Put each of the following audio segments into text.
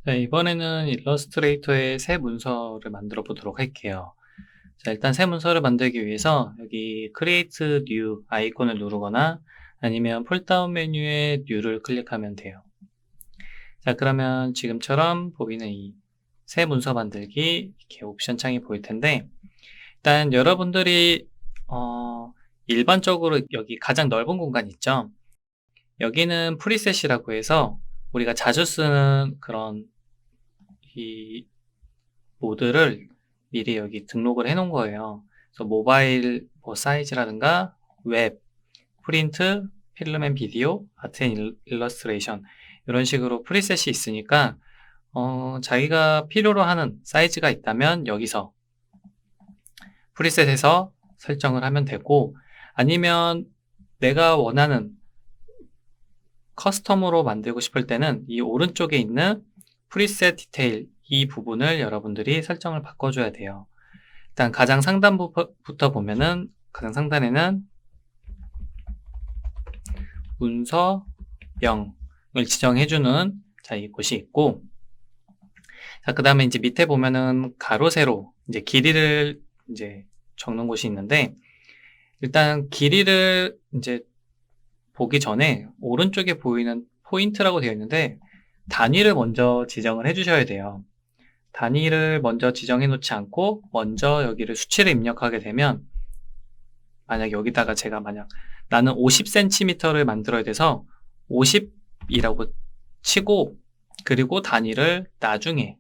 네, 이번에는 일러스트레이터의 새 문서를 만들어 보도록 할게요. 자, 일단 새 문서를 만들기 위해서 여기 Create New 아이콘을 누르거나 아니면 폴다운 메뉴에 New를 클릭하면 돼요. 자, 그러면 지금처럼 보이는 이 새 문서 만들기 이렇게 옵션 창이 보일 텐데, 일단 여러분들이 일반적으로 여기 가장 넓은 공간 있죠? 여기는 프리셋이라고 해서 우리가 자주 쓰는 그런 이 모드를 미리 여기 등록을 해 놓은 거예요. 그래서 모바일 뭐 사이즈라든가 웹, 프린트, 필름 앤 비디오, 아트 앤 일러스트레이션 이런 식으로 프리셋이 있으니까 자기가 필요로 하는 사이즈가 있다면 여기서 프리셋에서 설정을 하면 되고, 아니면 내가 원하는 커스텀으로 만들고 싶을 때는 이 오른쪽에 있는 프리셋 디테일 이 부분을 여러분들이 설정을 바꿔줘야 돼요. 일단 가장 상단부터 보면은 가장 상단에는 문서명을 지정해주는 이 곳이 있고, 자, 그 다음에 이제 밑에 보면은 가로 세로 이제 길이를 이제 적는 곳이 있는데, 일단 길이를 이제 보기 전에 오른쪽에 보이는 포인트라고 되어 있는데 단위를 먼저 지정을 해 주셔야 돼요. 단위를 먼저 지정해 놓지 않고 먼저 여기를 수치를 입력하게 되면, 만약 여기다가 제가 나는 50cm를 만들어야 돼서 50이라고 치고, 그리고 단위를 나중에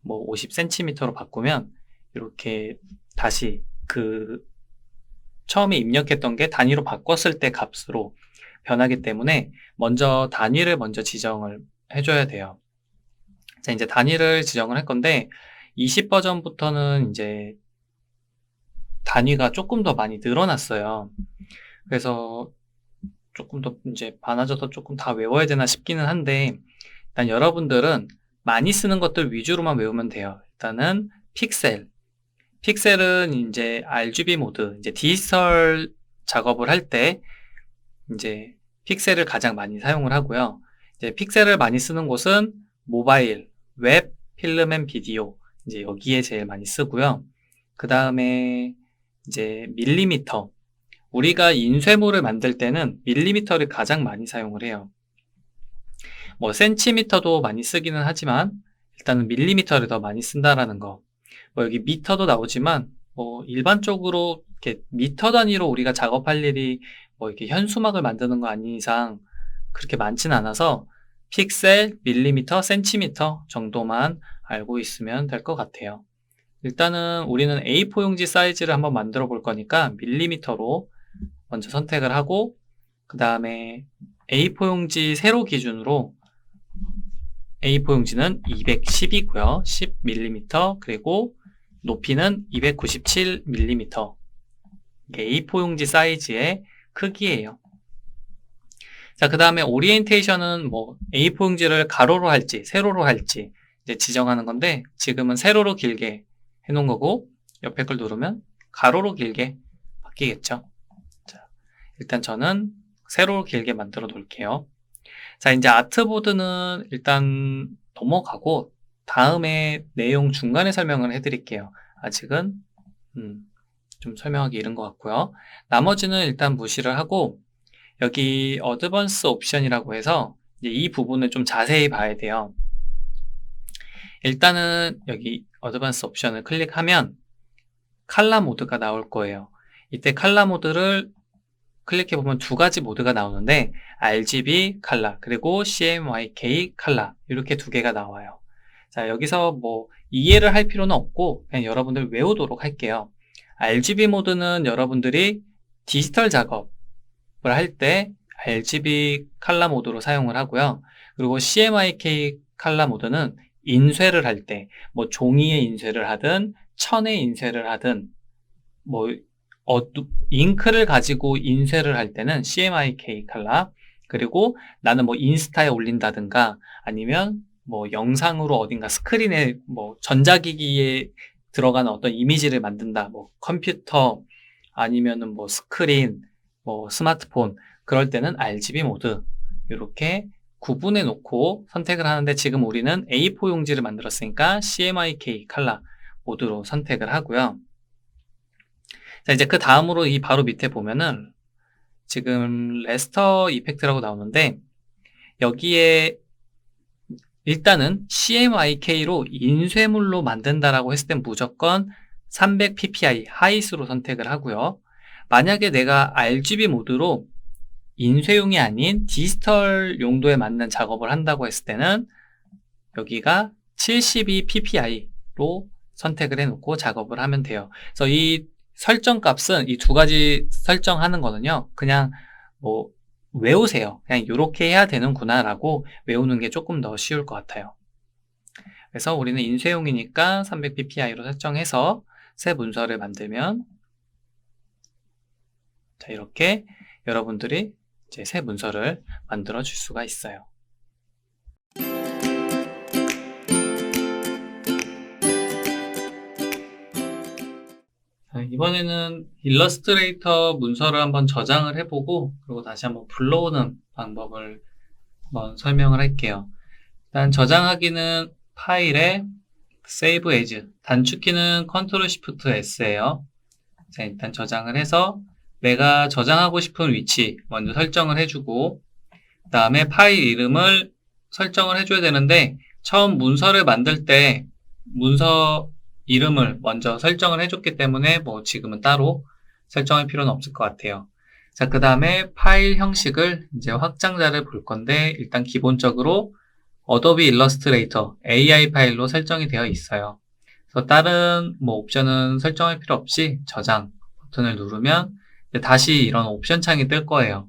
뭐 50cm로 바꾸면 이렇게 다시 그 처음에 입력했던 게 단위로 바꿨을 때 값으로 변하기 때문에 먼저 단위를 먼저 지정을 해줘야 돼요. 자, 이제 단위를 지정을 할 건데 20 버전부터는 이제 단위가 조금 더 많이 늘어났어요. 그래서 조금 더 이제 많아져서 조금 다 외워야 되나 싶기는 한데, 일단 여러분들은 많이 쓰는 것들 위주로만 외우면 돼요. 일단은 픽셀은 이제 RGB 모드, 이제 디지털 작업을 할 때 이제 픽셀을 가장 많이 사용을 하고요. 이제 픽셀을 많이 쓰는 곳은 모바일, 웹, 필름 앤 비디오, 이제 여기에 제일 많이 쓰고요. 그 다음에 이제 밀리미터. 우리가 인쇄물을 만들 때는 밀리미터를 가장 많이 사용을 해요. 뭐 센티미터도 많이 쓰기는 하지만 일단은 밀리미터를 더 많이 쓴다라는 거. 뭐 여기 미터도 나오지만 뭐 일반적으로 이렇게 미터 단위로 우리가 작업할 일이 뭐 이렇게 현수막을 만드는 거 아닌 이상 그렇게 많지는 않아서 픽셀, 밀리미터, 센티미터 정도만 알고 있으면 될 것 같아요. 일단은 우리는 A4 용지 사이즈를 한번 만들어 볼 거니까 밀리미터로 먼저 선택을 하고, 그 다음에 A4 용지 세로 기준으로 A4 용지는 210이고요. 10mm, 그리고 높이는 297mm. 이게 A4 용지 사이즈의 크기예요. 자, 그 다음에 오리엔테이션은 뭐 A4 용지를 가로로 할지 세로로 할지 이제 지정하는 건데, 지금은 세로로 길게 해놓은 거고 옆에 걸 누르면 가로로 길게 바뀌겠죠. 자, 일단 저는 세로로 길게 만들어 놓을게요. 자, 이제 아트보드는 일단 넘어가고 다음에 내용 중간에 설명을 해드릴게요. 아직은 좀 설명하기 이른 것 같고요. 나머지는 일단 무시를 하고 여기 어드밴스 옵션이라고 해서 이제 이 부분을 좀 자세히 봐야 돼요. 일단은 여기 어드밴스 옵션을 클릭하면 칼라 모드가 나올 거예요. 이때 칼라 모드를 클릭해보면 두 가지 모드가 나오는데 RGB 칼라 그리고 CMYK 칼라 이렇게 두 개가 나와요. 자, 여기서 뭐 이해를 할 필요는 없고 그냥 여러분들 외우도록 할게요. RGB 모드는 여러분들이 디지털 작업을 할 때 RGB 칼라 모드로 사용을 하고요. 그리고 CMYK 칼라 모드는 인쇄를 할 때 뭐 종이에 인쇄를 하든 천에 인쇄를 하든 뭐 잉크를 가지고 인쇄를 할 때는 CMYK 칼라, 그리고 나는 뭐 인스타에 올린다든가 아니면 뭐 영상으로 어딘가 스크린에 뭐 전자기기에 들어가는 어떤 이미지를 만든다, 뭐 컴퓨터 아니면은 뭐 스크린, 뭐 스마트폰, 그럴 때는 RGB 모드 이렇게 구분해 놓고 선택을 하는데 지금 우리는 A4 용지를 만들었으니까 CMYK 컬러 모드로 선택을 하고요. 자, 이제 그 다음으로 이 바로 밑에 보면은 지금 레스터 이펙트라고 나오는데 여기에 일단은 CMYK로 인쇄물로 만든다라고 했을 땐 무조건 300ppi 하이스로 선택을 하고요. 만약에 내가 RGB 모드로 인쇄용이 아닌 디지털 용도에 맞는 작업을 한다고 했을 때는 여기가 72ppi로 선택을 해놓고 작업을 하면 돼요. 그래서 이 설정 값은 이 두 가지 설정하는 거는요, 그냥 뭐 외우세요. 그냥 이렇게 해야 되는구나 라고 외우는 게 조금 더 쉬울 것 같아요. 그래서 우리는 인쇄용이니까 300ppi로 설정해서 새 문서를 만들면 자, 이렇게 여러분들이 이제 새 문서를 만들어 줄 수가 있어요. 자, 이번에는 일러스트레이터 문서를 한번 저장을 해보고 그리고 다시 한번 불러오는 방법을 한번 설명을 할게요. 일단 저장하기는 파일에 Save As, 단축키는 Ctrl Shift S예요. 자, 일단 저장을 해서 내가 저장하고 싶은 위치 먼저 설정을 해주고 그 다음에 파일 이름을 설정을 해줘야 되는데 처음 문서를 만들 때 문서 이름을 먼저 설정을 해줬기 때문에 뭐 지금은 따로 설정할 필요는 없을 것 같아요. 자, 그 다음에 파일 형식을 이제 확장자를 볼 건데 일단 기본적으로 어도비 일러스트레이터 AI 파일로 설정이 되어 있어요. 그래서 다른 뭐 옵션은 설정할 필요 없이 저장 버튼을 누르면 다시 이런 옵션 창이 뜰 거예요.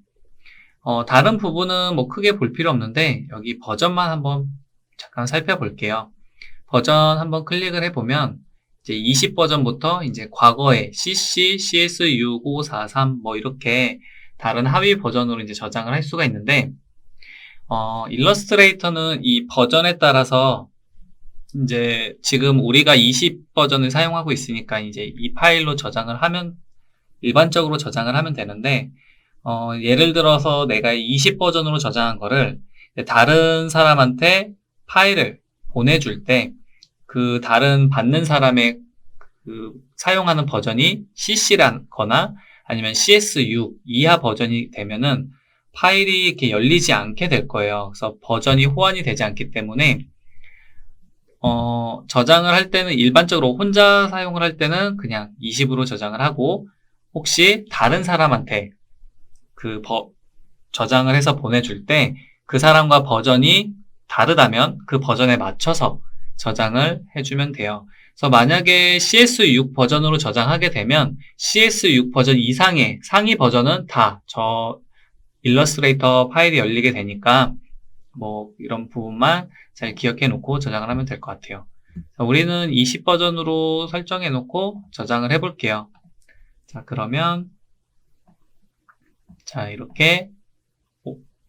다른 부분은 뭐 크게 볼 필요 없는데 여기 버전만 한번 잠깐 살펴볼게요. 버전 한번 클릭을 해보면 이제 20 버전부터 이제 과거에 CC, CS6543 뭐 이렇게 다른 하위 버전으로 이제 저장을 할 수가 있는데 일러스트레이터는 이 버전에 따라서 이제 지금 우리가 20 버전을 사용하고 있으니까 이제 이 파일로 저장을 하면 일반적으로 저장을 하면 되는데 예를 들어서 내가 20 버전으로 저장한 거를 다른 사람한테 파일을 보내줄 때 그 다른 받는 사람의 그 사용하는 버전이 CC라거나 아니면 CS6 이하 버전이 되면은 파일이 이렇게 열리지 않게 될 거예요. 그래서 버전이 호환이 되지 않기 때문에 저장을 할 때는 일반적으로 혼자 사용을 할 때는 그냥 20으로 저장을 하고 혹시 다른 사람한테 저장을 해서 보내줄 때 그 사람과 버전이 다르다면 그 버전에 맞춰서 저장을 해주면 돼요. 그래서 만약에 CS6 버전으로 저장하게 되면 CS6 버전 이상의 상위 버전은 다 저 일러스트레이터 파일이 열리게 되니까 뭐 이런 부분만 잘 기억해 놓고 저장을 하면 될 것 같아요. 자, 우리는 20 버전으로 설정해 놓고 저장을 해 볼게요. 자, 그러면 자, 이렇게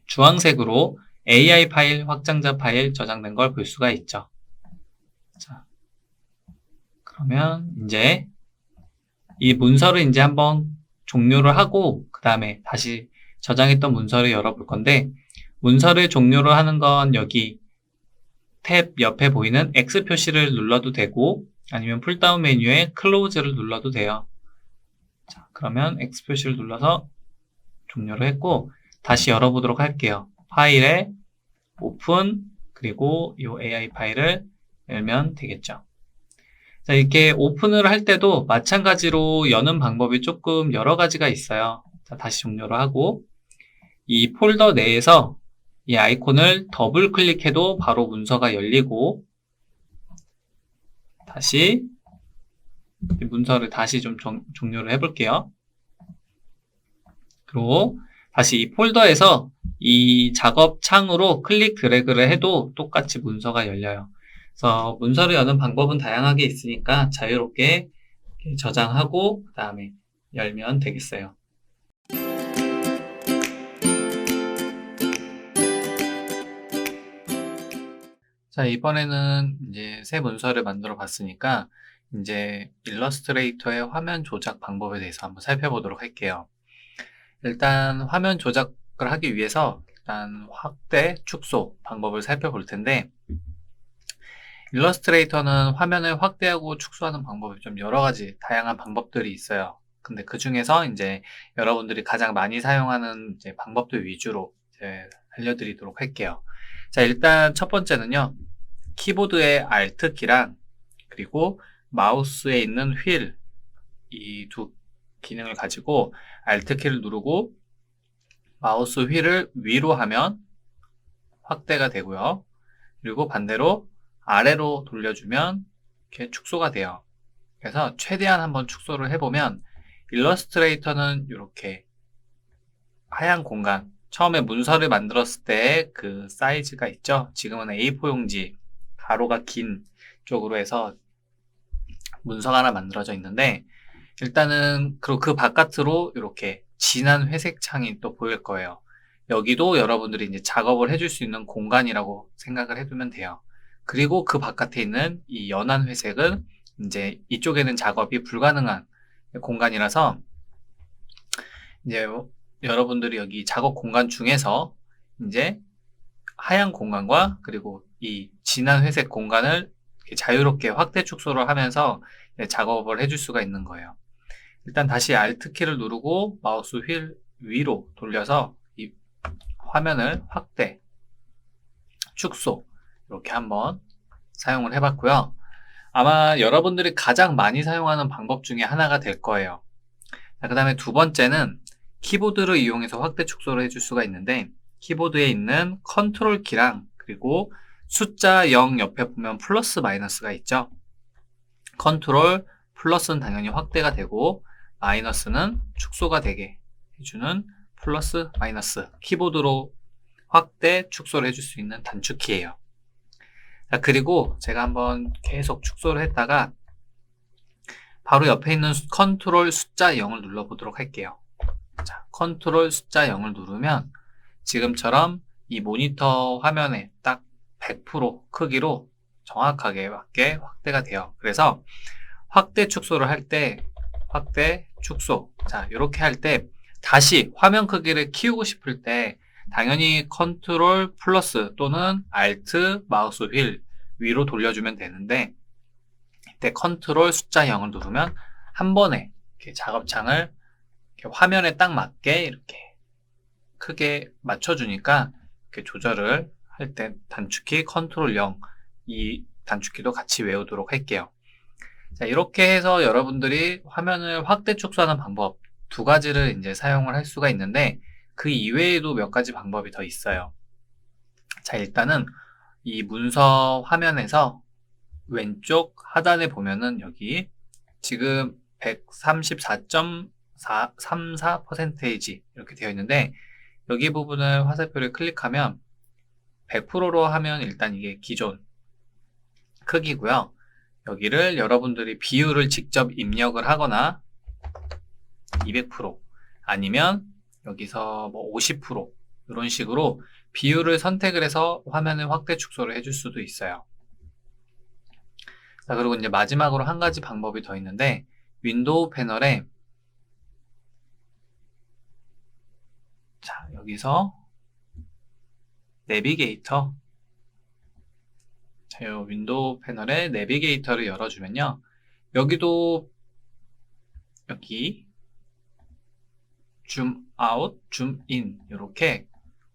주황색으로 AI 파일, 확장자 파일 저장된 걸 볼 수가 있죠. 자, 그러면 이제 이 문서를 이제 한번 종료를 하고 그 다음에 다시 저장했던 문서를 열어볼 건데 문서를 종료를 하는 건 여기 탭 옆에 보이는 X 표시를 눌러도 되고 아니면 풀다운 메뉴에 클로즈를 눌러도 돼요. 자, 그러면 X 표시를 눌러서 종료를 했고 다시 열어보도록 할게요. 파일에 오픈 그리고 이 AI 파일을 열면 되겠죠. 자, 이렇게 오픈을 할 때도 마찬가지로 여는 방법이 조금 여러 가지가 있어요. 자, 다시 종료를 하고 이 폴더 내에서 이 아이콘을 더블 클릭해도 바로 문서가 열리고 다시 문서를 다시 좀 종료를 해볼게요. 그리고 다시 이 폴더에서 이 작업 창으로 클릭 드래그를 해도 똑같이 문서가 열려요. 그래서 문서를 여는 방법은 다양하게 있으니까 자유롭게 저장하고 그 다음에 열면 되겠어요. 자, 이번에는 이제 새 문서를 만들어 봤으니까 이제 일러스트레이터의 화면 조작 방법에 대해서 한번 살펴보도록 할게요. 일단 화면 조작을 하기 위해서 일단 확대, 축소 방법을 살펴볼 텐데, 일러스트레이터는 화면을 확대하고 축소하는 방법이 좀 여러 가지 다양한 방법들이 있어요. 근데 그 중에서 이제 여러분들이 가장 많이 사용하는 이제 방법들 위주로 이제 알려드리도록 할게요. 자, 일단 첫 번째는요, 키보드의 Alt 키랑 그리고 마우스에 있는 휠, 이 두 기능을 가지고 Alt 키를 누르고 마우스 휠을 위로 하면 확대가 되고요. 그리고 반대로 아래로 돌려주면 이렇게 축소가 돼요. 그래서 최대한 한번 축소를 해보면 일러스트레이터는 이렇게 하얀 공간, 처음에 문서를 만들었을 때 그 사이즈가 있죠. 지금은 A4 용지, 가로가 긴 쪽으로 해서 문서가 하나 만들어져 있는데, 일단은 그 바깥으로 이렇게 진한 회색 창이 또 보일 거예요. 여기도 여러분들이 이제 작업을 해줄 수 있는 공간이라고 생각을 해두면 돼요. 그리고 그 바깥에 있는 이 연한 회색은 이제 이쪽에는 작업이 불가능한 공간이라서 이제 여러분들이 여기 작업 공간 중에서 이제 하얀 공간과 그리고 이 진한 회색 공간을 자유롭게 확대 축소를 하면서 작업을 해줄 수가 있는 거예요. 일단 다시 Alt 키를 누르고 마우스 휠 위로 돌려서 이 화면을 확대, 축소 이렇게 한번 사용을 해봤고요. 아마 여러분들이 가장 많이 사용하는 방법 중에 하나가 될 거예요. 그 다음에 두 번째는 키보드를 이용해서 확대 축소를 해줄 수가 있는데, 키보드에 있는 컨트롤 키랑 그리고 숫자 0 옆에 보면 플러스 마이너스가 있죠. 컨트롤 플러스는 당연히 확대가 되고 마이너스는 축소가 되게 해주는 플러스 마이너스, 키보드로 확대 축소를 해줄 수 있는 단축키예요. 자, 그리고 제가 한번 계속 축소를 했다가 바로 옆에 있는 컨트롤 숫자 0을 눌러보도록 할게요. 자, 컨트롤 숫자 0을 누르면 지금처럼 이 모니터 화면에 딱 100% 크기로 정확하게 맞게 확대가 돼요. 그래서 확대 축소를 할 때 확대 축소, 자, 이렇게 할 때 다시 화면 크기를 키우고 싶을 때 당연히 컨트롤 플러스 또는 Alt 마우스 휠 위로 돌려주면 되는데, 이때 컨트롤 숫자 0을 누르면 한 번에 이렇게 작업창을 이렇게 화면에 딱 맞게 이렇게 크게 맞춰주니까 이렇게 조절을 할 때 단축키 컨트롤 0, 이 단축키도 같이 외우도록 할게요. 자, 이렇게 해서 여러분들이 화면을 확대 축소하는 방법 두 가지를 이제 사용을 할 수가 있는데, 그 이외에도 몇 가지 방법이 더 있어요. 자, 일단은 이 문서 화면에서 왼쪽 하단에 보면은 여기 지금 134.34% 이렇게 되어 있는데, 여기 부분을 화살표를 클릭하면 100%로 하면 일단 이게 기존 크기고요. 여기를 여러분들이 비율을 직접 입력을 하거나 200% 아니면 여기서 뭐 50% 이런 식으로 비율을 선택을 해서 화면을 확대 축소를 해줄 수도 있어요. 자, 그리고 이제 마지막으로 한 가지 방법이 더 있는데, 윈도우 패널에 자, 여기서 내비게이터, 자, 요 윈도우 패널에 내비게이터를 열어주면요, 여기도 여기 줌 아웃, 줌 인 이렇게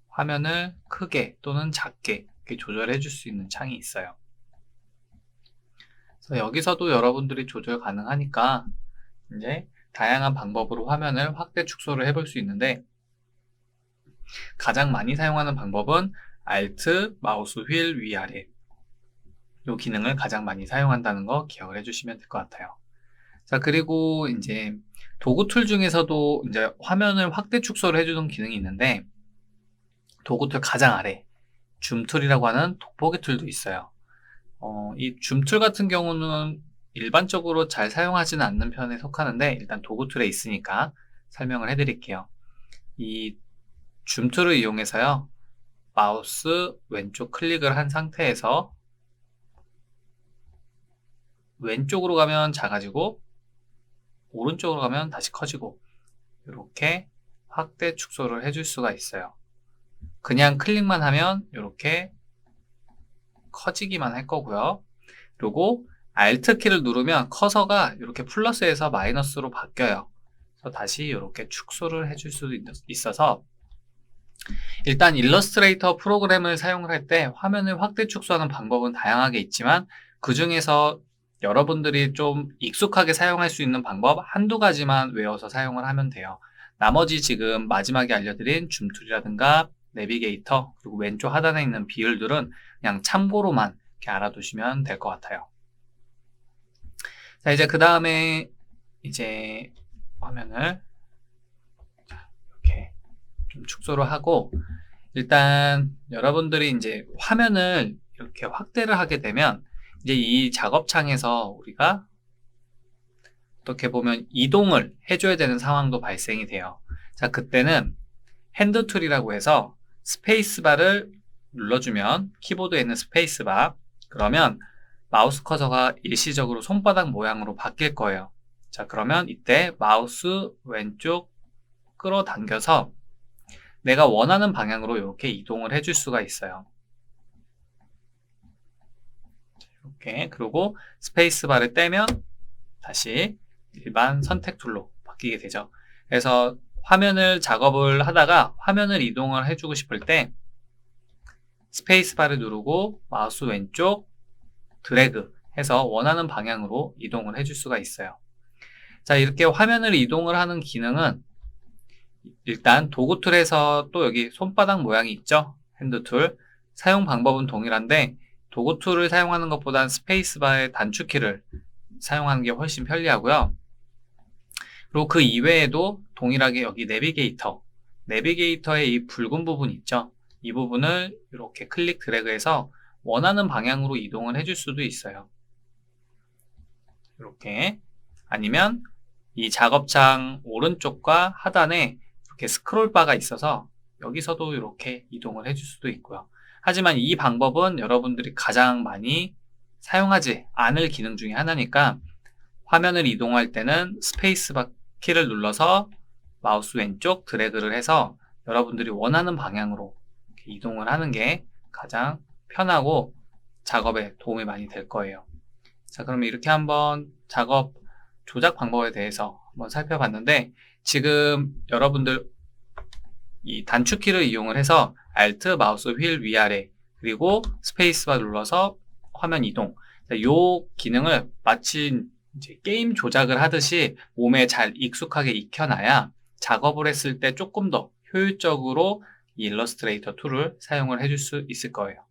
화면을 크게 또는 작게 이렇게 조절해 줄 수 있는 창이 있어요. 그래서 여기서도 여러분들이 조절 가능하니까 이제 다양한 방법으로 화면을 확대 축소를 해볼 수 있는데, 가장 많이 사용하는 방법은 Alt 마우스 휠 위아래 이 기능을 가장 많이 사용한다는 거 기억을 해주시면 될 것 같아요. 자, 그리고 이제 도구 툴 중에서도 이제 화면을 확대 축소를 해주는 기능이 있는데, 도구 툴 가장 아래 줌 툴이라고 하는 돋보기 툴도 있어요. 이 줌 툴 같은 경우는 일반적으로 잘 사용하지는 않는 편에 속하는데, 일단 도구 툴에 있으니까 설명을 해드릴게요. 이 줌 툴을 이용해서요, 마우스 왼쪽 클릭을 한 상태에서 왼쪽으로 가면 작아지고 오른쪽으로 가면 다시 커지고 이렇게 확대 축소를 해줄 수가 있어요. 그냥 클릭만 하면 이렇게 커지기만 할 거고요. 그리고 Alt 키를 누르면 커서가 이렇게 플러스에서 마이너스로 바뀌어요. 그래서 다시 이렇게 축소를 해줄 수도 있어서 일단 일러스트레이터 프로그램을 사용을 할 때 화면을 확대 축소하는 방법은 다양하게 있지만 그 중에서 여러분들이 좀 익숙하게 사용할 수 있는 방법 한두 가지만 외워서 사용을 하면 돼요. 나머지 지금 마지막에 알려드린 줌툴이라든가 내비게이터 그리고 왼쪽 하단에 있는 비율들은 그냥 참고로만 이렇게 알아두시면 될 것 같아요. 자, 이제 그 다음에 이제 화면을 이렇게 좀 축소를 하고 일단 여러분들이 이제 화면을 이렇게 확대를 하게 되면 이제 이 작업창에서 우리가 어떻게 보면 이동을 해줘야 되는 상황도 발생이 돼요. 자, 그때는 핸드 툴이라고 해서 스페이스바를 눌러주면 키보드에 있는 스페이스바 그러면 마우스 커서가 일시적으로 손바닥 모양으로 바뀔 거예요. 자, 그러면 이때 마우스 왼쪽 끌어당겨서 내가 원하는 방향으로 이렇게 이동을 해줄 수가 있어요. 이렇게 그리고 스페이스바를 떼면 다시 일반 선택 툴로 바뀌게 되죠. 그래서 화면을 작업을 하다가 화면을 이동을 해주고 싶을 때 스페이스바를 누르고 마우스 왼쪽 드래그 해서 원하는 방향으로 이동을 해줄 수가 있어요. 자, 이렇게 화면을 이동을 하는 기능은 일단 도구 툴에서 또 여기 손바닥 모양이 있죠? 핸드 툴. 사용 방법은 동일한데 도구 툴을 사용하는 것보단 스페이스바의 단축키를 사용하는 게 훨씬 편리하고요. 그리고 그 이외에도 동일하게 여기 내비게이터의 이 붉은 부분 있죠? 이 부분을 이렇게 클릭 드래그해서 원하는 방향으로 이동을 해줄 수도 있어요. 이렇게 아니면 이 작업창 오른쪽과 하단에 이렇게 스크롤 바가 있어서 여기서도 이렇게 이동을 해줄 수도 있고요. 하지만 이 방법은 여러분들이 가장 많이 사용하지 않을 기능 중에 하나니까 화면을 이동할 때는 스페이스바 키를 눌러서 마우스 왼쪽 드래그를 해서 여러분들이 원하는 방향으로 이동을 하는 게 가장 편하고 작업에 도움이 많이 될 거예요. 자, 그러면 이렇게 한번 작업 조작 방법에 대해서 한번 살펴봤는데 지금 여러분들 이 단축키를 이용을 해서 Alt 마우스 휠 위아래 그리고 스페이스바 눌러서 화면 이동 이 기능을 마치 이제 게임 조작을 하듯이 몸에 잘 익숙하게 익혀놔야 작업을 했을 때 조금 더 효율적으로 이 일러스트레이터 툴을 사용을 해줄 수 있을 거예요.